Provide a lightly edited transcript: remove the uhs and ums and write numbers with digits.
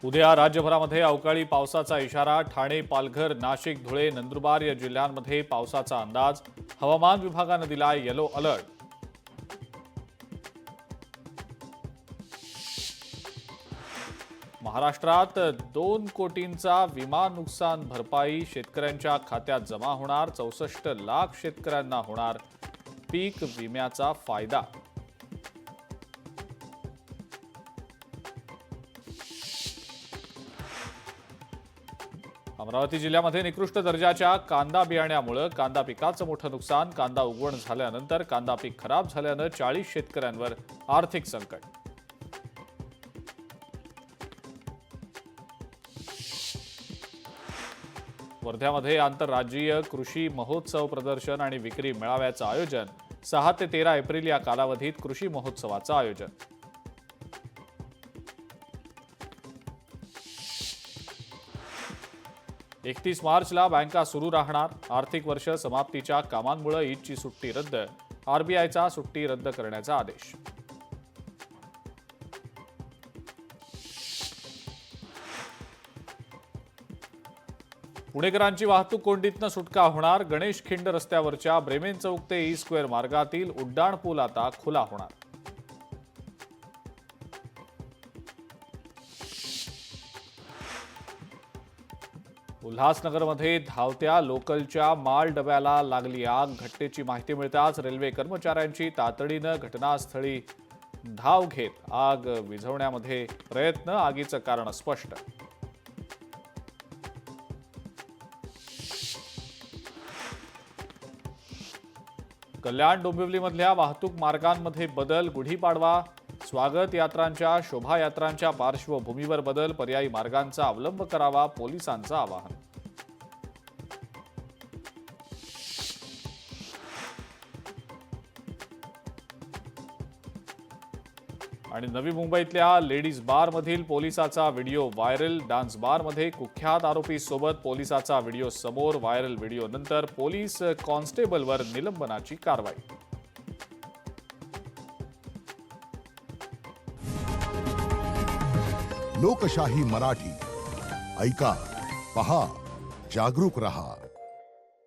उद्या राज्यभरामध्ये अवकाळी पावसाचा इशारा. ठाणे, पालघर, नाशिक, धुळे, नंदुरबार या जिल्ह्यांमध्ये पावसाचा अंदाज. हवामान विभागानं दिला येलो अलर्ट. महाराष्ट्रात 2 कोटींचा विमा नुकसान भरपाई शेतकऱ्यांच्या खात्यात जमा होणार. 64 लाख शेतकऱ्यांना होणार पीक विम्याचा फायदा. अमरावती जिल्ह्यामध्ये निकृष्ट दर्जाच्या कांदा बियाण्यामुळे कांदा पिकाचं मोठं नुकसान. कांदा उगवण झाल्यानंतर कांदा पीक खराब झाल्यानं 40 शेतकऱ्यांवर आर्थिक संकट. वर्ध्यामध्ये आंतरराज्यीय कृषी महोत्सव प्रदर्शन आणि विक्री मेळाव्याचं आयोजन. 6 ते 13 एप्रिल या कालावधीत कृषी महोत्सवाचं आयोजन. 31 मार्चला बँका सुरू राहणार. आर्थिक वर्ष समाप्तीच्या कामांमुळे ईदची सुट्टी रद्द. आरबीआयचा सुट्टी रद्द करण्याचा आदेश. पुणेकरांची वाहतूक कोंडीतनं सुटका होणार. गणेश खिंड रस्त्यावरच्या ब्रेमेन चौक ते ई स्क्वेअर मार्गातील उड्डाण पूल आता खुला होणार. उल्हासनगरमध्ये धावत्या लोकलच्या माल डब्याला लागली आग. घटनेची माहिती मिळताच रेल्वे कर्मचाऱ्यांची तातडीनं घटनास्थळी धाव घेत आग विझवण्यामध्ये प्रयत्न. आगीचं कारण स्पष्ट. कल्याण डोंबिवलीमधल्या वाहतूक मार्गांमध्ये बदल. गुढीपाडवा, स्वागत यात्रांच्या, शोभायात्रांच्या पार्श्वभूमीवर बदल. पर्यायी मार्गांचा अवलंब करावा, पोलिसांचं आवाहन. आणि नवी मुंबईतल्या लेडीज बारमधील पोलिसाचा व्हिडिओ व्हायरल. डान्स बारमध्ये कुख्यात आरोपी सोबत पोलिसाचा व्हिडिओ समोर. व्हायरल व्हिडिओनंतर पोलीस कॉन्स्टेबलवर निलंबनाची कारवाई. लोकशाही मराठी ऐका, पहा, जागरूक रहा.